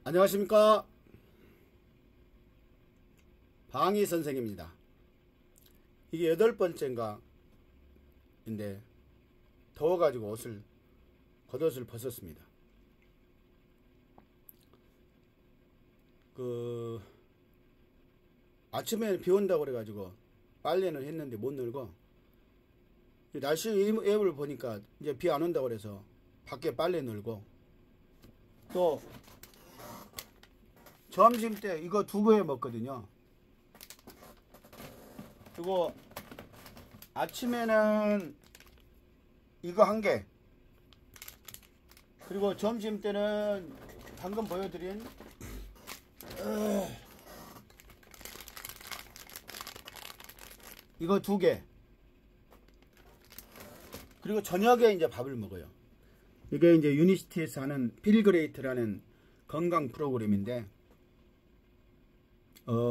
안녕하십니까, 방희 선생입니다. 이게 8번째인가 인데 더워가지고 겉옷을 벗었습니다. 아침에 비 온다고 그래가지고 빨래는 했는데 못 널고, 날씨 앱을 보니까 이제 비 안 온다고 그래서 밖에 빨래 널고, 또 점심 때 이거 2개 먹거든요. 그리고 아침에는 이거 1개, 그리고 점심 때는 방금 보여드린 이거 2개, 그리고 저녁에 이제 밥을 먹어요. 이게 이제 유니시티에서 하는 필그레이트라는 건강 프로그램인데,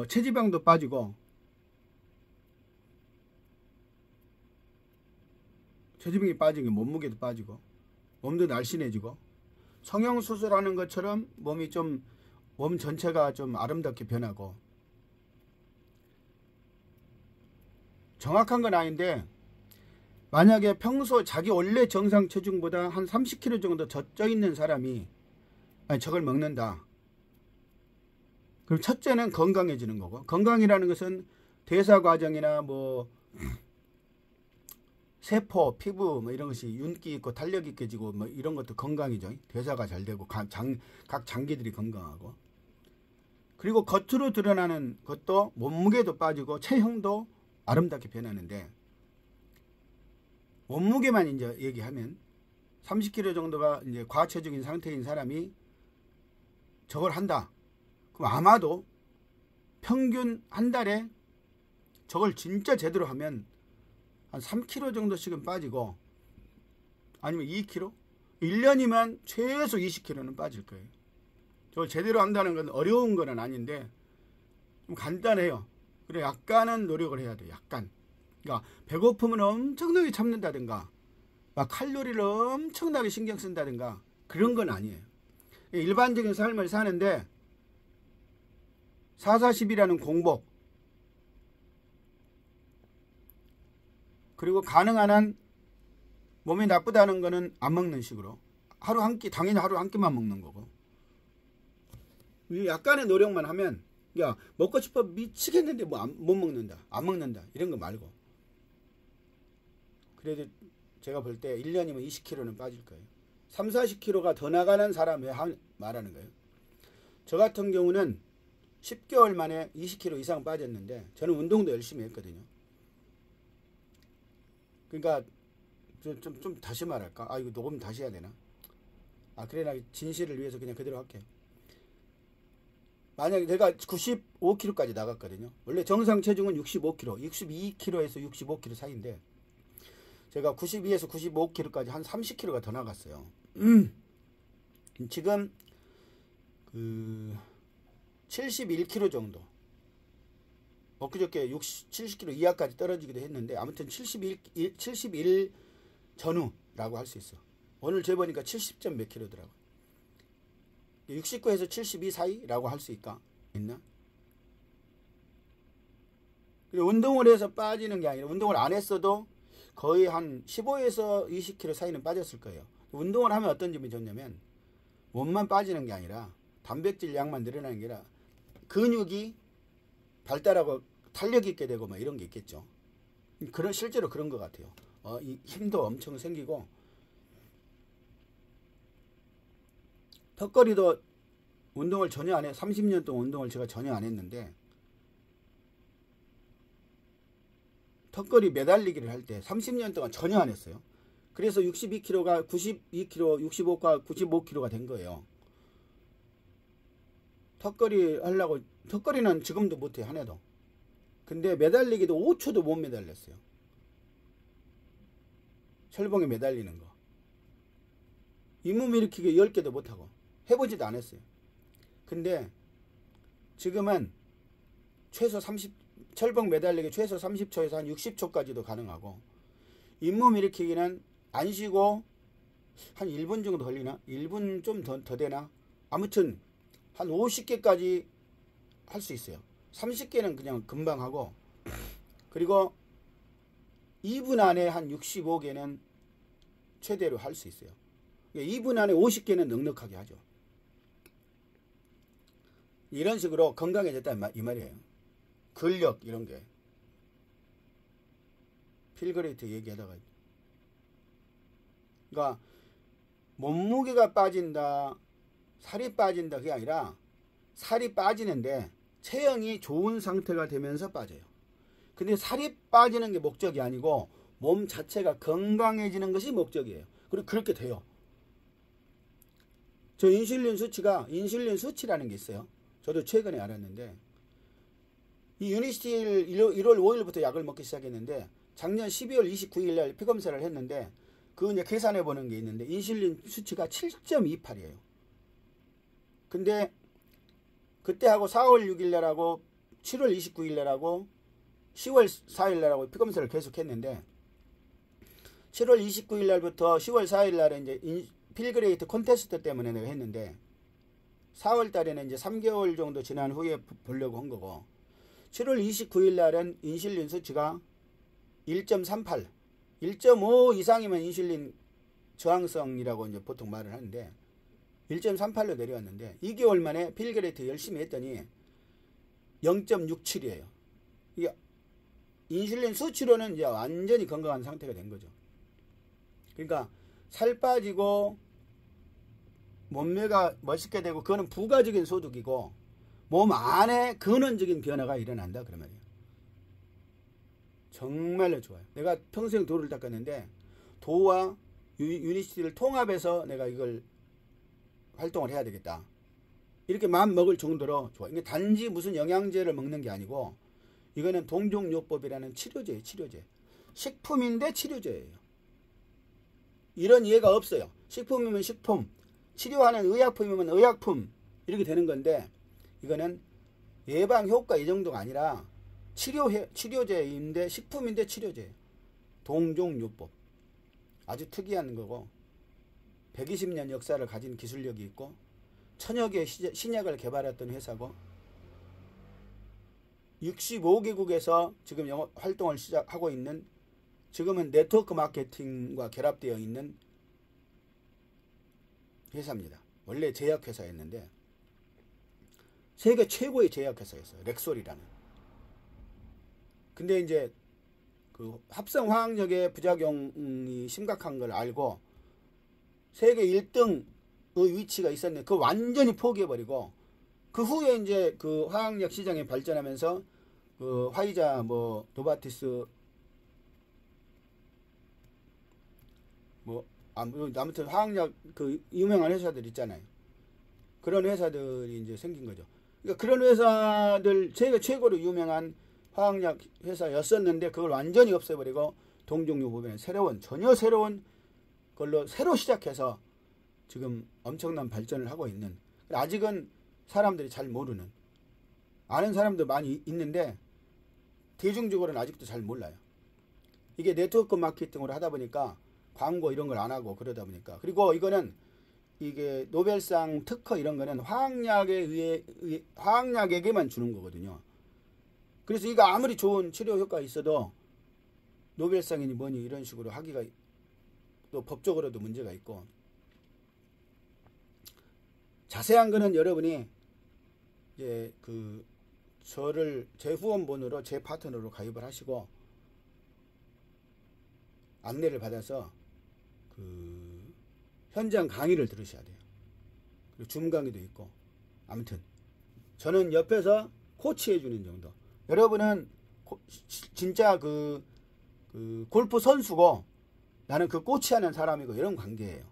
체지방도 빠지고, 체지방이 빠지고 몸무게도 빠지고 몸도 날씬해지고, 성형수술하는 것처럼 몸 전체가 좀 아름답게 변하고, 정확한 건 아닌데 만약에 평소 자기 원래 정상 체중보다 한 30kg 정도 젖어 있는 사람이 저걸 먹는다, 그럼 첫째는 건강해지는 거고, 건강이라는 것은 대사 과정이나 세포, 피부 이런 것이 윤기 있고 탄력 있게지고 이런 것도 건강이죠. 대사가 잘 되고 각 장기들이 건강하고, 그리고 겉으로 드러나는 것도 몸무게도 빠지고 체형도 아름답게 변하는데, 몸무게만 이제 얘기하면 30kg 정도가 이제 과체중인 상태인 사람이 저걸 한다, 그럼 아마도 평균 한 달에 저걸 진짜 제대로 하면 한 3kg 정도씩은 빠지고, 아니면 2kg? 1년이면 최소 20kg는 빠질 거예요. 저걸 제대로 한다는 건 어려운 건 아닌데 좀 간단해요. 그래, 약간은 노력을 해야 돼요. 약간. 그러니까 배고픔을 엄청나게 참는다든가 막 칼로리를 엄청나게 신경 쓴다든가 그런 건 아니에요. 일반적인 삶을 사는데 4-40이라는 공복, 그리고 가능한 한 몸이 나쁘다는 거는 안 먹는 식으로 하루 한 끼, 당연히 하루 한 끼만 먹는 거고, 약간의 노력만 하면, 야 먹고 싶어 미치겠는데 못 먹는다, 안 먹는다 이런 거 말고, 그래도 제가 볼 때 1년이면 20kg는 빠질 거예요. 30-40kg가 더 나가는 사람에 말하는 거예요. 저 같은 경우는 10개월 만에 20kg 이상 빠졌는데, 저는 운동도 열심히 했거든요. 그러니까 좀 다시 말할까? 이거 녹음 다시 해야 되나? 그래, 나 진실을 위해서 그냥 그대로 할게요. 만약에 내가 95kg까지 나갔거든요. 원래 정상 체중은 65kg, 62kg에서 65kg 사이인데 제가 92에서 95kg까지 한 30kg가 더 나갔어요. 지금 71kg 정도, 엊그저께 70kg 이하까지 떨어지기도 했는데, 아무튼 71 전후라고 할 수 있어. 오늘 재보니까 70점 몇 킬로더라고. 69에서 72 사이라고 할 수 있나? 운동을 해서 빠지는 게 아니라, 운동을 안 했어도 거의 한 15에서 20kg 사이는 빠졌을 거예요. 운동을 하면 어떤 점이 좋냐면, 몸만 빠지는 게 아니라 단백질 양만 늘어나는 게 아니라 근육이 발달하고 탄력 있게 되고 이런 게 있겠죠. 실제로 그런 것 같아요. 이 힘도 엄청 생기고, 턱걸이도 운동을 전혀 안 해. 30년 동안 운동을 제가 전혀 안 했는데, 턱걸이 매달리기를 할 때 30년 동안 전혀 안 했어요. 그래서 62kg가 92kg, 65가 95kg가 된 거예요. 턱걸이 하려고, 턱걸이는 지금도 못해, 하나도. 근데 매달리기도 5초도 못 매달렸어요. 철봉에 매달리는 거. 잇몸 일으키기 10개도 못하고 해보지도 않았어요. 근데 지금은 최소 30, 철봉 매달리기 최소 30초에서 한 60초까지도 가능하고, 잇몸 일으키기는 안 쉬고 한 1분 정도 걸리나? 1분 좀 더 되나? 아무튼 한 50개까지 할 수 있어요. 30개는 그냥 금방 하고, 그리고 2분 안에 한 65개는 최대로 할 수 있어요. 2분 안에 50개는 넉넉하게 하죠. 이런 식으로 건강해졌다 이 말이에요. 근력 이런 게. 필그레이트 얘기하다가, 그러니까 몸무게가 빠진다, 살이 빠진다 그게 아니라 살이 빠지는데 체형이 좋은 상태가 되면서 빠져요. 근데 살이 빠지는 게 목적이 아니고 몸 자체가 건강해지는 것이 목적이에요. 그리고 그렇게 돼요. 저 인슐린 수치라는 게 있어요. 저도 최근에 알았는데, 이 유니스틸 1월 5일부터 약을 먹기 시작했는데 작년 12월 29일 날 피검사를 했는데, 그 이제 계산해 보는 게 있는데 인슐린 수치가 7.28이에요. 근데 그때하고 4월 6일 날하고 7월 29일 날하고 10월 4일 날하고 피검사를 계속 했는데, 7월 29일 날부터 10월 4일 날에 이제 필그레이트 콘테스트 때문에 내가 했는데, 4월 달에는 이제 3개월 정도 지난 후에 보려고 한 거고, 7월 29일 날은 인슐린 수치가 1.38, 1.5 이상이면 인슐린 저항성이라고 이제 보통 말을 하는데 1.38로 내려왔는데, 2개월 만에 필그레이트 열심히 했더니 0.67이에요. 이게 인슐린 수치로는 이제 완전히 건강한 상태가 된 거죠. 그러니까 살 빠지고 몸매가 멋있게 되고, 그거는 부가적인 소득이고 몸 안에 근원적인 변화가 일어난다 그런 말이에요. 정말로 좋아요. 내가 평생 도를 닦았는데 도와 유니시티를 통합해서 내가 이걸 활동을 해야 되겠다, 이렇게 마음 먹을 정도로 좋아. 이게 단지 무슨 영양제를 먹는 게 아니고 이거는 동종요법이라는 치료제예요. 치료제. 식품인데 치료제예요. 이런 이해가 없어요. 식품이면 식품, 치료하는 의약품이면 의약품, 이렇게 되는 건데, 이거는 예방 효과 이 정도가 아니라 치료제인데 식품인데 치료제. 동종요법. 아주 특이한 거고 120년 역사를 가진 기술력이 있고 천여 개의 신약을 개발했던 회사고, 65개국에서 지금 영업 활동을 시작하고 있는, 지금은 네트워크 마케팅과 결합되어 있는 회사입니다. 원래 제약회사였는데 세계 최고의 제약회사였어요. 렉솔이라는. 근데 이제 그 합성 화학력의 부작용이 심각한 걸 알고 세계 1등의 위치가 있었는데 그거 완전히 포기해버리고, 그 후에 이제 그 화학력 시장이 발전하면서 그 화이자 뭐 노바티스 뭐 아무튼 화학약 그 유명한 회사들 있잖아요. 그런 회사들이 이제 생긴 거죠. 그러니까 그런 회사들, 세계 최고로 유명한 화학약 회사였었는데 그걸 완전히 없애버리고 동종요법에는 전혀 새로운 걸로 새로 시작해서 지금 엄청난 발전을 하고 있는, 아직은 사람들이 잘 모르는, 아는 사람도 많이 있는데 대중적으로는 아직도 잘 몰라요. 이게 네트워크 마케팅으로 하다 보니까 광고 이런 걸 안 하고 그러다 보니까, 그리고 이거는 이게 노벨상 특허 이런 거는 화학약에게만 주는 거거든요. 그래서 이거 아무리 좋은 치료 효과가 있어도 노벨상이니 뭐니 이런 식으로 하기가 또 법적으로도 문제가 있고, 자세한 거는 여러분이 이제 그 저를 제 후원번호로 제 파트너로 가입을 하시고 안내를 받아서 그 현장 강의를 들으셔야 돼요. 그리고 줌 강의도 있고, 아무튼 저는 옆에서 코치해 주는 정도. 여러분은 진짜 그 골프 선수고 나는 그 코치하는 사람이고, 이런 관계예요.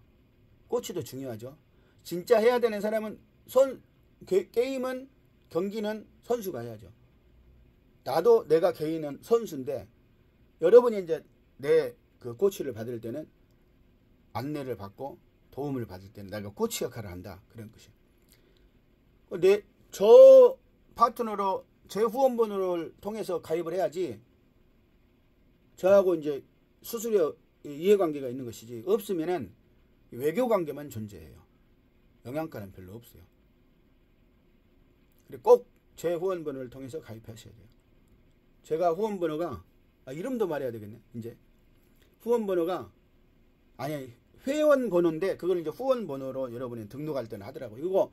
코치도 중요하죠. 진짜 해야 되는 사람은 게임은, 경기는 선수가 해야죠. 나도 내가 개인은 선수인데, 여러분이 이제 내 그 코치를 받을 때는 안내를 받고 도움을 받을 때는 내가 코치 역할을 한다, 그런 것이에요. 저 파트너로 제 후원번호를 통해서 가입을 해야지 저하고 이제 수수료 이해관계가 있는 것이지, 없으면은 외교관계만 존재해요. 영양가는 별로 없어요. 꼭 제 후원번호를 통해서 가입하셔야 돼요. 제가 후원번호가 이름도 말해야 되겠네. 이제 후원번호가 아니 회원번호인데 그걸 이제 후원번호로 여러분이 등록할 때는 하더라고요. 이거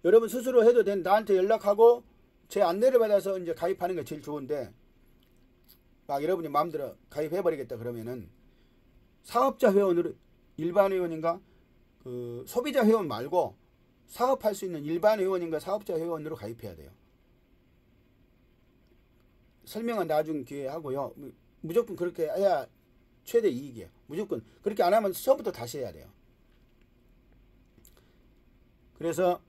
여러분 스스로 해도 된 나한테 연락하고 제 안내를 받아서 이제 가입하는 게 제일 좋은데 막 여러분이 마음대로 가입해버리겠다 그러면은 사업자 회원으로 일반 회원인가 그 소비자 회원 말고 사업할 수 있는 일반 회원인가 사업자 회원으로 가입해야 돼요. 설명은 나중 기회에 하고요. 무조건 그렇게 해야 최대 이익이에요. 무조건 그렇게 안 하면 처음부터 다시 해야 돼요. 그래서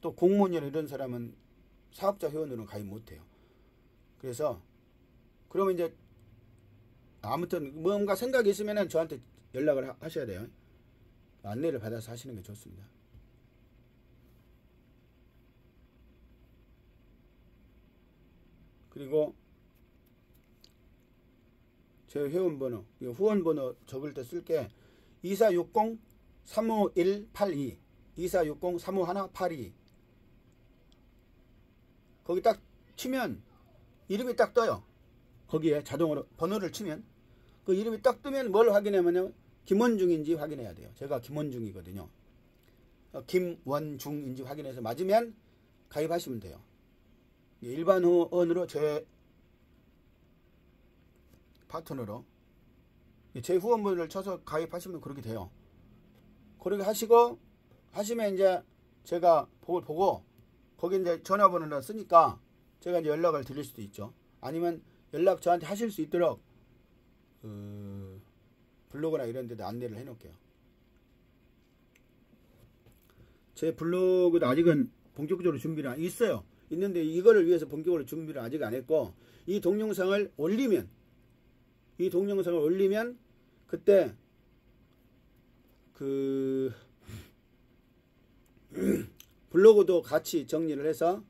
또 공무원이나 이런 사람은 사업자 회원으로는 가입 못해요. 그래서 그러면 이제 아무튼 뭔가 생각이 있으면 저한테 연락을 하셔야 돼요. 안내를 받아서 하시는 게 좋습니다. 그리고 제 회원번호, 후원번호 적을 때 쓸게 2460-35182 2460-35182 거기 딱 치면 이름이 딱 떠요. 거기에 자동으로 번호를 치면 그 이름이 딱 뜨면 뭘 확인하면요, 김원중인지 확인해야 돼요. 제가 김원중이거든요. 김원중인지 확인해서 맞으면 가입하시면 돼요. 일반 후원으로 제 파트너로 제 후원번호를 쳐서 가입하시면 그렇게 돼요. 그렇게 하시면 이제 제가 보고 거기 이제 전화번호를 쓰니까 제가 이제 연락을 드릴 수도 있죠. 아니면 연락 저한테 하실 수 있도록 블로그나 이런 데도 안내를 해 놓을게요. 제 블로그도 아직은 본격적으로 준비를 있어요. 있는데 이거를 위해서 본격적으로 준비를 아직 안 했고 이 동영상을 올리면 그때 그 블로그도 같이 정리를 해서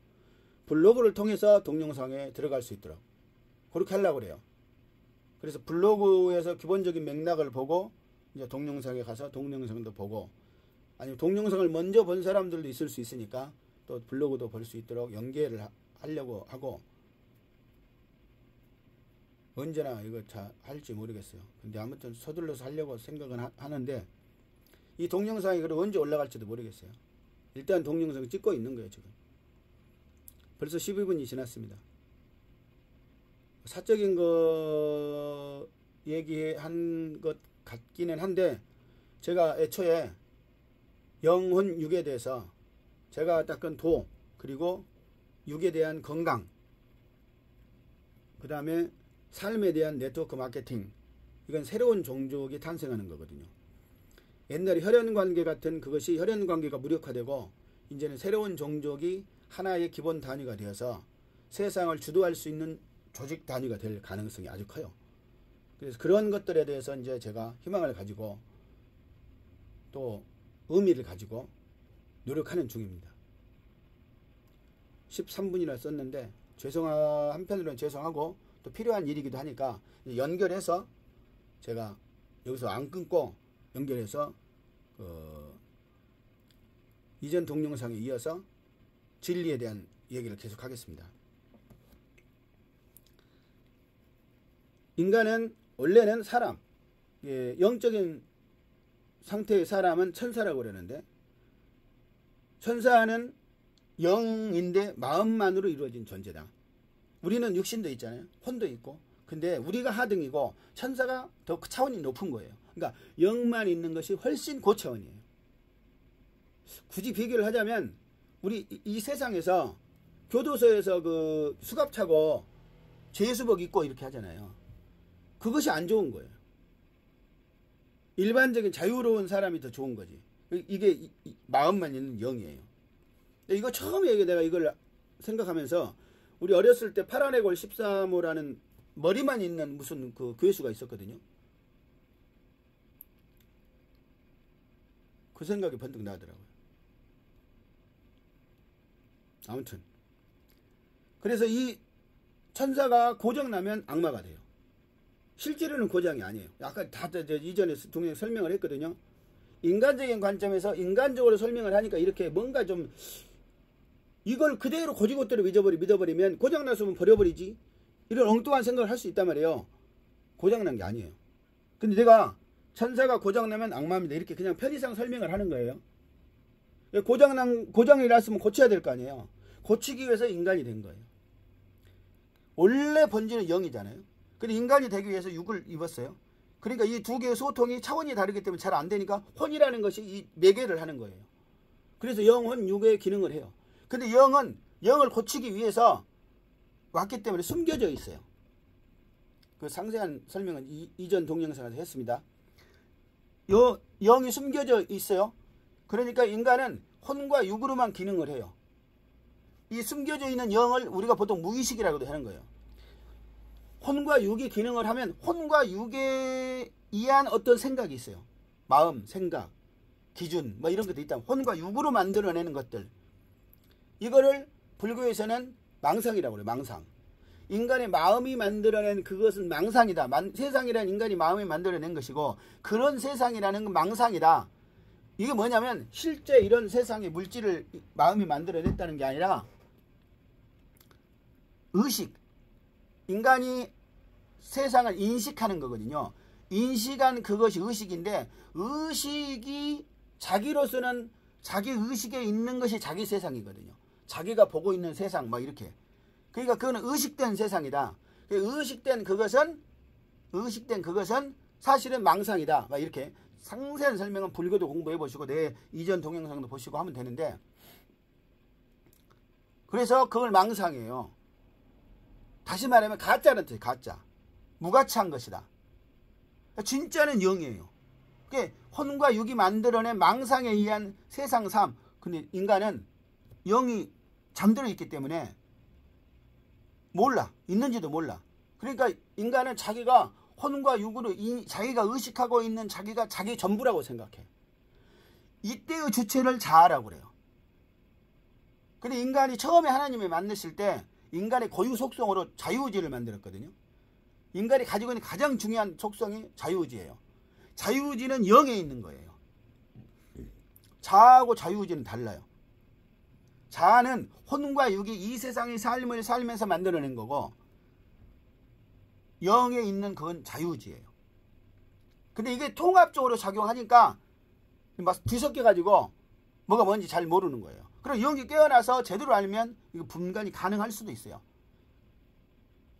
블로그를 통해서 동영상에 들어갈 수 있도록 그렇게 하려고 그래요. 그래서 블로그에서 기본적인 맥락을 보고 이제 동영상에 가서 동영상도 보고 아니면 동영상을 먼저 본 사람들도 있을 수 있으니까 또 블로그도 볼 수 있도록 연계를 하려고 하고 언제나 이거 잘 할지 모르겠어요. 근데 아무튼 서둘러서 하려고 생각은 하는데 이 동영상이 그럼 언제 올라갈지도 모르겠어요. 일단 동영상 찍고 있는 거예요. 지금 벌써 12분이 지났습니다. 사적인 거 얘기한 것 같기는 한데 제가 애초에 영혼 육에 대해서 제가 닦은 도 그리고 육에 대한 건강 그 다음에 삶에 대한 네트워크 마케팅 이건 새로운 종족이 탄생하는 거거든요. 옛날에 혈연관계 같은 그것이 혈연관계가 무력화되고 이제는 새로운 종족이 하나의 기본 단위가 되어서 세상을 주도할 수 있는 조직 단위가 될 가능성이 아주 커요. 그래서 그런 것들에 대해서 이제 제가 희망을 가지고 또 의미를 가지고 노력하는 중입니다. 13분이나 썼는데 한편으로는 죄송하고 또 필요한 일이기도 하니까 연결해서 제가 여기서 안 끊고 연결해서 이전 동영상에 이어서 진리에 대한 얘기를 계속 하겠습니다. 인간은 원래는 사람, 영적인 상태의 사람은 천사라고 그러는데 천사는 영인데 마음만으로 이루어진 존재다. 우리는 육신도 있잖아요. 혼도 있고. 근데 우리가 하등이고 천사가 더 차원이 높은 거예요. 그러니까 영만 있는 것이 훨씬 고차원이에요. 굳이 비교를 하자면 우리 이 세상에서 교도소에서 그 수갑 차고 죄수복 입고 이렇게 하잖아요. 그것이 안 좋은 거예요. 일반적인 자유로운 사람이 더 좋은 거지. 이게 마음만 있는 영이에요. 이거 처음에 내가 이걸 생각하면서 우리 어렸을 때 파라네골 13호라는 머리만 있는 무슨 그 괴수가 있었거든요. 그 생각이 번뜩 나더라고요. 아무튼 그래서 이 천사가 고장나면 악마가 돼요. 실제로는 고장이 아니에요. 아까 다 이전에 동영상 설명을 했거든요. 인간적인 관점에서 인간적으로 설명을 하니까 이렇게 뭔가 좀 이걸 그대로 고지고대로 믿어버리면 고장났으면 버려버리지. 이런 엉뚱한 생각을 할 수 있단 말이에요. 고장난 게 아니에요. 근데 내가 천사가 고장나면 악마입니다. 이렇게 그냥 편의상 설명을 하는 거예요. 고장이 났으면 고쳐야 될 거 아니에요. 고치기 위해서 인간이 된 거예요. 원래 본질은 영이잖아요. 근데 인간이 되기 위해서 육을 입었어요. 그러니까 이 두 개의 소통이 차원이 다르기 때문에 잘 안 되니까 혼이라는 것이 이 매개를 하는 거예요. 그래서 영혼, 육의 기능을 해요. 근데 영은 영을 고치기 위해서 왔기 때문에 숨겨져 있어요. 그 상세한 설명은 이전 동영상에서 했습니다. 영이 숨겨져 있어요. 그러니까 인간은 혼과 육으로만 기능을 해요. 이 숨겨져 있는 영을 우리가 보통 무의식이라고도 하는 거예요. 혼과 육이 기능을 하면 혼과 육에 의한 어떤 생각이 있어요. 마음, 생각, 기준 뭐 이런 것도 있다. 혼과 육으로 만들어내는 것들. 이거를 불교에서는 망상이라고 그래요. 망상. 인간의 마음이 만들어낸 그것은 망상이다. 세상이란 인간이 마음이 만들어낸 것이고 그런 세상이라는 건 망상이다. 이게 뭐냐면 실제 이런 세상의 물질을 마음이 만들어냈다는 게 아니라 의식. 인간이 세상을 인식하는 거거든요. 인식한 그것이 의식인데 의식이 자기로서는 자기 의식에 있는 것이 자기 세상이거든요. 자기가 보고 있는 세상 막 이렇게. 그러니까 그거는 의식된 세상이다. 의식된 그것은 사실은 망상이다. 막 이렇게 상세한 설명은 불교도 공부해 보시고 내 이전 동영상도 보시고 하면 되는데 그래서 그걸 망상이에요. 다시 말하면 가짜는 뜻이에요. 가짜. 무가치한 것이다. 진짜는 영이에요. 그게 혼과 육이 만들어낸 망상에 의한 세상 삶. 근데 인간은 영이 잠들어 있기 때문에 몰라. 있는지도 몰라. 그러니까 인간은 자기가 혼과 육으로 자기가 의식하고 있는 자기가 자기 전부라고 생각해. 이때의 주체를 자아라고 그래요. 근데 인간이 처음에 하나님을 만드실 때 인간의 고유 속성으로 자유의지를 만들었거든요. 인간이 가지고 있는 가장 중요한 속성이 자유의지예요. 자유의지는 영에 있는 거예요. 자아하고 자유의지는 달라요. 자아는 혼과 육이 이 세상의 삶을 살면서 만들어낸 거고 영에 있는 그건 자유의지예요. 근데 이게 통합적으로 작용하니까 막 뒤섞여 가지고 뭐가 뭔지 잘 모르는 거예요. 그럼 영이 깨어나서 제대로 알면 이거 분간이 가능할 수도 있어요.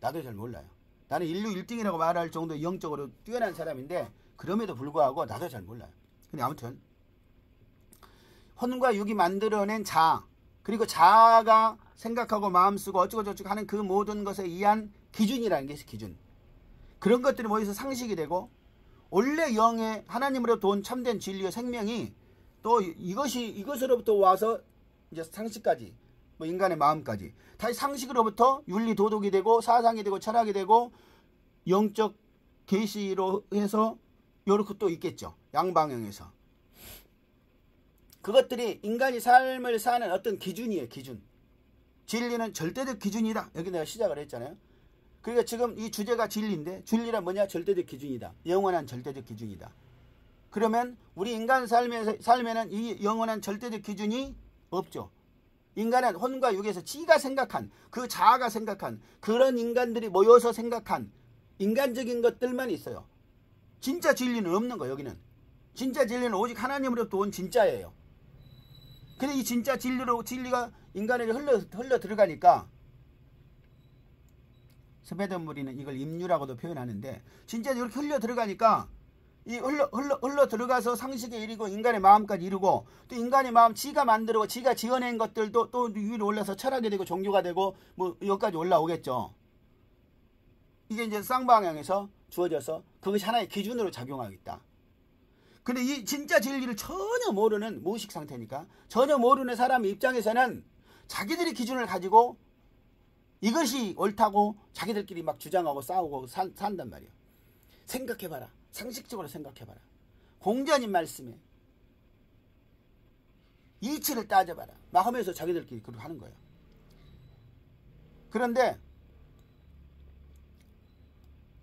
나도 잘 몰라요. 나는 인류 1등이라고 말할 정도 영적으로 뛰어난 사람인데 그럼에도 불구하고 나도 잘 몰라요. 근데 아무튼 혼과 육이 만들어낸 자아 그리고 자아가 생각하고 마음 쓰고 어쩌고저쩌고 하는 그 모든 것에 의한 기준이라는 게 있어요. 기준. 그런 것들이 모여서 상식이 되고 원래 영의 하나님으로부터 온 참된 진리의 생명이 또 이것으로부터 와서 이제 상식까지 뭐 인간의 마음까지 다시 상식으로부터 윤리 도덕이 되고 사상이 되고 철학이 되고 영적 계시로 해서 요렇게 또 있겠죠. 양방향에서. 그것들이 인간이 삶을 사는 어떤 기준이에요. 기준. 진리는 절대적 기준이다. 여기 내가 시작을 했잖아요. 그러니까 지금 이 주제가 진리인데 진리란 뭐냐? 절대적 기준이다. 영원한 절대적 기준이다. 그러면 우리 인간 삶에는 이 영원한 절대적 기준이 없죠. 인간은 혼과 육에서 지가 생각한 그 자아가 생각한 그런 인간들이 모여서 생각한 인간적인 것들만 있어요. 진짜 진리는 없는 거예요. 여기는. 진짜 진리는 오직 하나님으로부터 온 진짜예요. 근데 이 진짜 진리가 인간에게 흘러 들어가니까 스베덴무리는 이걸 임유라고도 표현하는데 진짜 이렇게 흘러 들어가니까 이 흘러 들어가서 상식에 이르고 인간의 마음까지 이루고 또 인간의 마음 지가 만들고 지가 지어낸 것들도 또 위로 올라서 철학이 되고 종교가 되고 뭐 여기까지 올라오겠죠. 이게 이제 쌍방향에서 주어져서 그것이 하나의 기준으로 작용하고 있다. 근데 이 진짜 진리를 전혀 모르는 무의식 상태니까 전혀 모르는 사람 입장에서는 자기들이 기준을 가지고 이것이 옳다고 자기들끼리 막 주장하고 싸우고 산단 말이에요. 생각해봐라. 상식적으로 생각해봐라. 공자님 말씀에 이치를 따져봐라. 막 하면서 자기들끼리 그렇게 하는 거예요. 그런데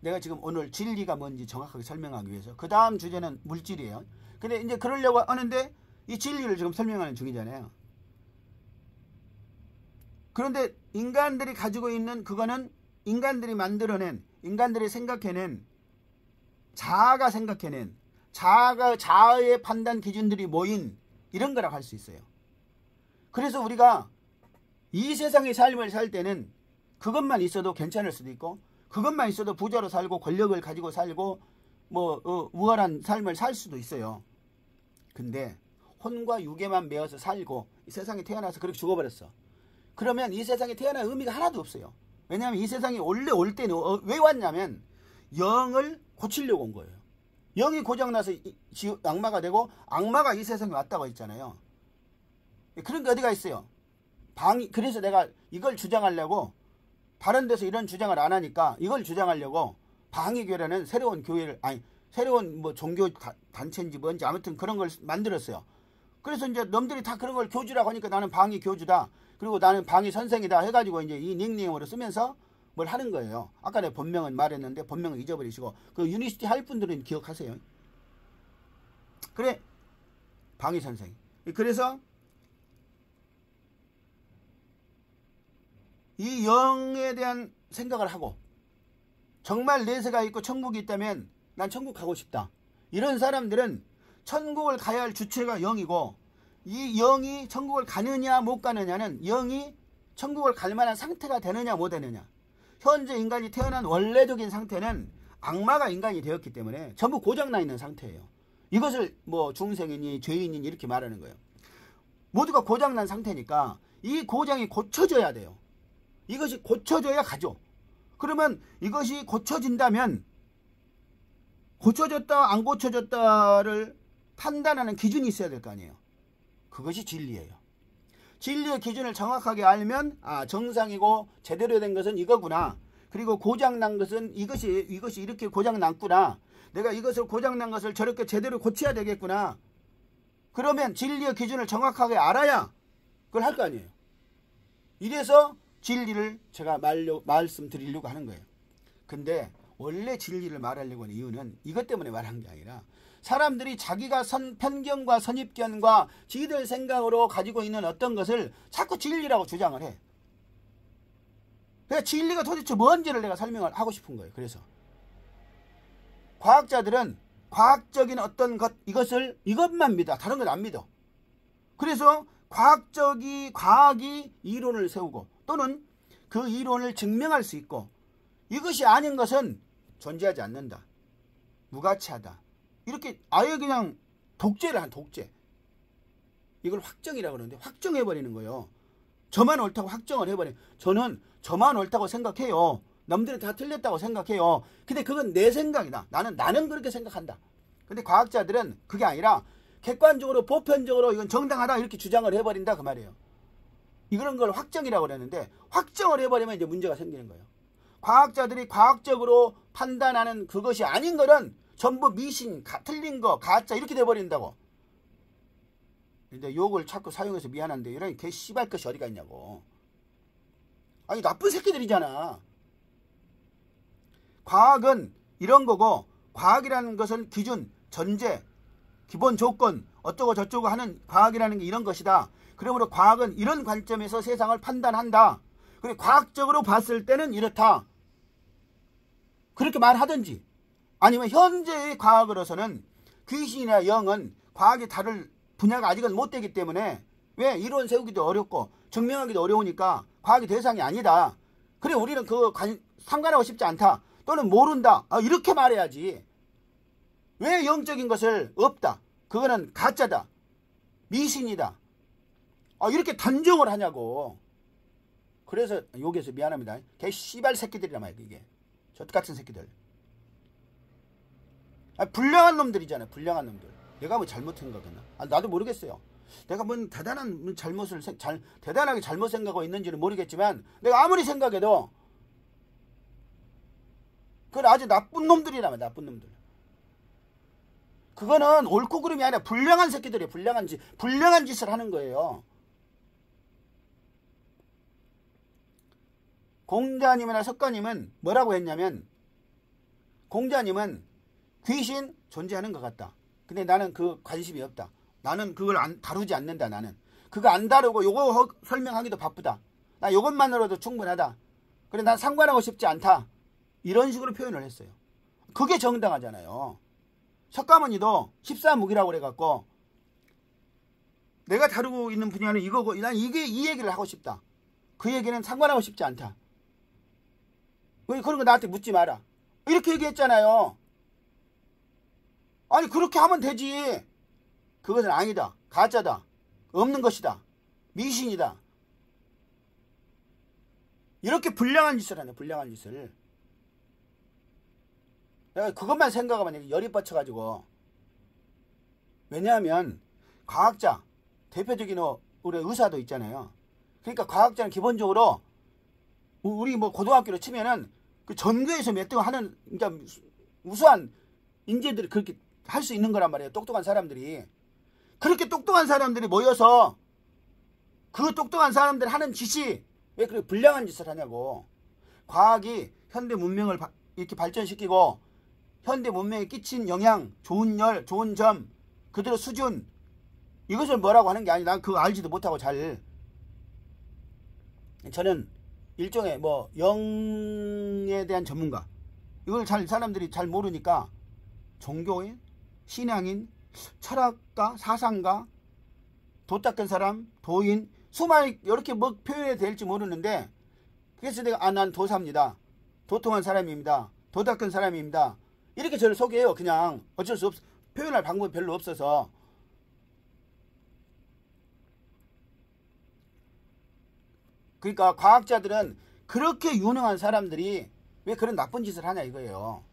내가 지금 오늘 진리가 뭔지 정확하게 설명하기 위해서. 그 다음 주제는 물질이에요. 근데 이제 그러려고 하는데 이 진리를 지금 설명하는 중이잖아요. 그런데 인간들이 가지고 있는 그거는 인간들이 만들어낸, 인간들이 생각해낸, 자아가 생각해낸, 자아의 판단 기준들이 모인 이런 거라고 할 수 있어요. 그래서 우리가 이 세상의 삶을 살 때는 그것만 있어도 괜찮을 수도 있고, 그것만 있어도 부자로 살고 권력을 가지고 살고 우월한 삶을 살 수도 있어요. 근데 혼과 육에만 매어서 살고 이 세상에 태어나서 그렇게 죽어버렸어. 그러면 이 세상에 태어날 의미가 하나도 없어요. 왜냐하면 이 세상에 원래 올 때는 왜 왔냐면 영을 고치려고 온 거예요. 영이 고장나서 악마가 되고, 악마가 이 세상에 왔다고 했잖아요. 그런 게 어디가 있어요. 그래서 내가 이걸 주장하려고, 다른 데서 이런 주장을 안 하니까 이걸 주장하려고 방위교회라는 새로운 교회를, 새로운 종교 단체인지 뭔지 아무튼 그런 걸 만들었어요. 그래서 이제 놈들이 다 그런 걸 교주라고 하니까 나는 방위교주다, 그리고 나는 방위 선생이다 해가지고 이제 이 닉네임으로 쓰면서 뭘 하는 거예요. 아까 내가 본명은 말했는데 본명은 잊어버리시고, 그 유니시티 할 분들은 기억하세요. 그래, 방위 선생. 그래서 이 영에 대한 생각을 하고, 정말 내세가 있고 천국이 있다면 난 천국 가고 싶다, 이런 사람들은 천국을 가야 할 주체가 영이고, 이 영이 천국을 가느냐 못 가느냐는 영이 천국을 갈 만한 상태가 되느냐 못 되느냐. 현재 인간이 태어난 원래적인 상태는 악마가 인간이 되었기 때문에 전부 고장나 있는 상태예요. 이것을 중생이니 죄인이니 이렇게 말하는 거예요. 모두가 고장난 상태니까 이 고장이 고쳐져야 돼요. 이것이 고쳐져야 가죠. 그러면 이것이 고쳐진다면 고쳐졌다 안 고쳐졌다를 판단하는 기준이 있어야 될 거 아니에요. 그것이 진리예요. 진리의 기준을 정확하게 알면 정상이고 제대로 된 것은 이거구나, 그리고 고장난 것은 이것이 이렇게 고장났구나, 내가 이것을 고장난 것을 저렇게 제대로 고쳐야 되겠구나. 그러면 진리의 기준을 정확하게 알아야 그걸 할 거 아니에요. 이래서 진리를 제가 말씀드리려고 하는 거예요. 근데 원래 진리를 말하려고 하는 이유는 이것 때문에 말한 게 아니라, 사람들이 자기가 편견과 선입견과 지들 생각으로 가지고 있는 어떤 것을 자꾸 진리라고 주장을 해. 그러니까 진리가 도대체 뭔지를 내가 설명을 하고 싶은 거예요. 그래서 과학자들은 과학적인 어떤 것, 이것만 믿어. 다른 건 안 믿어. 그래서 과학이 이론을 세우고, 또는 그 이론을 증명할 수 있고, 이것이 아닌 것은 존재하지 않는다, 무가치하다, 이렇게 아예 그냥 독재를 한 독재. 이걸 확정이라고 그러는데 확정해버리는 거예요. 저만 옳다고 확정을 해버려. 저는 저만 옳다고 생각해요. 남들은 다 틀렸다고 생각해요. 근데 그건 내 생각이다. 나는 그렇게 생각한다. 근데 과학자들은 그게 아니라 객관적으로 보편적으로 이건 정당하다 이렇게 주장을 해버린다 그 말이에요. 이런 걸 확정이라고 그러는데, 확정을 해버리면 이제 문제가 생기는 거예요. 과학자들이 과학적으로 판단하는 그것이 아닌 거는 전부 미신, 틀린 거, 가짜 이렇게 돼버린다고. 근데 욕을 자꾸 사용해서 미안한데 이런 개 씨발 것이 어디가 있냐고. 아니 나쁜 새끼들이잖아. 과학은 이런 거고, 과학이라는 것은 기준, 전제, 기본 조건, 어쩌고 저쩌고 하는 과학이라는 게 이런 것이다. 그러므로 과학은 이런 관점에서 세상을 판단한다. 그리고 과학적으로 봤을 때는 이렇다. 그렇게 말하든지, 아니면 현재의 과학으로서는 귀신이나 영은 과학이 다룰 분야가 아직은 못 되기 때문에, 왜 이론 세우기도 어렵고 증명하기도 어려우니까 과학의 대상이 아니다. 그래 우리는 그거 상관하고 싶지 않다, 또는 모른다, 이렇게 말해야지. 왜 영적인 것을 없다, 그거는 가짜다, 미신이다, 이렇게 단정을 하냐고. 그래서 여기에서 미안합니다. 개 씨발 새끼들이란 말이야 이게. 저 같은 새끼들. 불량한 놈들이잖아요. 불량한 놈들. 내가 뭐 잘못한 거겠나? 나도 모르겠어요. 내가 뭔 대단한 잘못을 대단하게 잘못 생각하고 있는지는 모르겠지만, 내가 아무리 생각해도 그건 아주 나쁜 놈들이라면 나쁜 놈들. 그거는 옳고 그름이 아니라 불량한 새끼들이에요. 불량한 짓을 하는 거예요. 공자님이나 석가님은 뭐라고 했냐면, 공자님은 귀신 존재하는 것 같다. 근데 나는 그 관심이 없다. 나는 그걸 다루지 않는다. 나는 그거 안 다루고 요거 설명하기도 바쁘다. 나 요것만으로도 충분하다. 그래 난 상관하고 싶지 않다. 이런 식으로 표현을 했어요. 그게 정당하잖아요. 석가모니도 14무기라고 그래갖고 내가 다루고 있는 분야는 이거고 난 이 얘기를 하고 싶다. 그 얘기는 상관하고 싶지 않다. 왜 그런 거 나한테 묻지 마라. 이렇게 얘기했잖아요. 아니 그렇게 하면 되지. 그것은 아니다. 가짜다. 없는 것이다. 미신이다. 이렇게 불량한 짓을 하네. 불량한 짓을. 내가 그것만 생각하면 열이 뻗쳐가지고. 왜냐하면 과학자 대표적인 우리 의사도 있잖아요. 그러니까 과학자는 기본적으로 우리 뭐 고등학교로 치면은 그 전교에서 몇 등 하는 그러니까 우수한 인재들이 그렇게 할 수 있는 거란 말이에요. 똑똑한 사람들이. 그렇게 똑똑한 사람들이 모여서 그 똑똑한 사람들이 하는 짓이 왜 그렇게 불량한 짓을 하냐고. 과학이 현대 문명을 이렇게 발전시키고 현대 문명에 끼친 영향, 좋은 열, 좋은 점, 그대로 수준, 이것을 뭐라고 하는 게 아니. 난 그거 알지도 못하고 잘. 저는 일종의 뭐 영에 대한 전문가. 이걸 사람들이 잘 모르니까 종교인, 신앙인, 철학가, 사상가, 도 닦은 사람, 도인, 수많이 이렇게 뭐 표현해야 될지 모르는데, 그래서 내가 난 도사입니다. 도통한 사람입니다. 도 닦은 사람입니다. 이렇게 저를 소개해요. 그냥 어쩔 수 없어. 표현할 방법이 별로 없어서. 그러니까 과학자들은 그렇게 유능한 사람들이 왜 그런 나쁜 짓을 하냐 이거예요.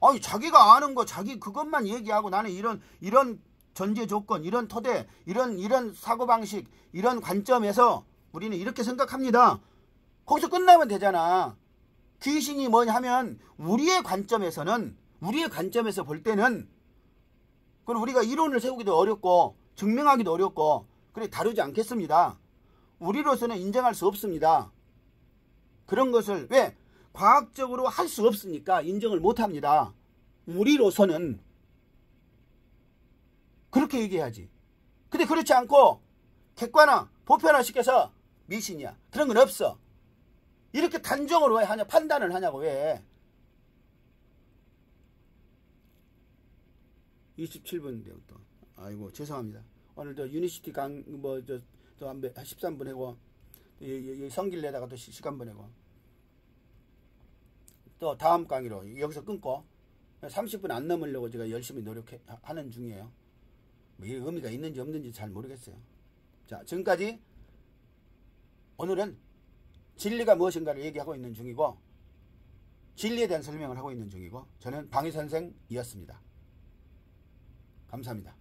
아니 자기가 아는 거 자기 그것만 얘기하고 나는 이런 전제 조건, 이런 토대, 이런 사고방식, 이런 관점에서 우리는 이렇게 생각합니다. 거기서 끝나면 되잖아. 귀신이 뭐냐 하면 우리의 관점에서 볼 때는 그럼 우리가 이론을 세우기도 어렵고 증명하기도 어렵고 그래 다루지 않겠습니다. 우리로서는 인정할 수 없습니다. 그런 것을 왜? 과학적으로 할 수 없으니까 인정을 못합니다. 우리로서는 그렇게 얘기해야지. 근데 그렇지 않고 객관화, 보편화시켜서 미신이야. 그런 건 없어. 이렇게 단정으로 왜 하냐? 판단을 하냐고 왜? 27분인데요 또. 아이고 죄송합니다. 오늘도 유니시티 또 한 13분 하고 성길 내다가 또 시간 보내고 또 다음 강의로 여기서 끊고 30분 안 넘으려고 제가 열심히 노력하는 중이에요. 뭐 의미가 있는지 없는지 잘 모르겠어요. 자, 지금까지 오늘은 진리가 무엇인가를 얘기하고 있는 중이고 진리에 대한 설명을 하고 있는 중이고 저는 방위선생이었습니다. 감사합니다.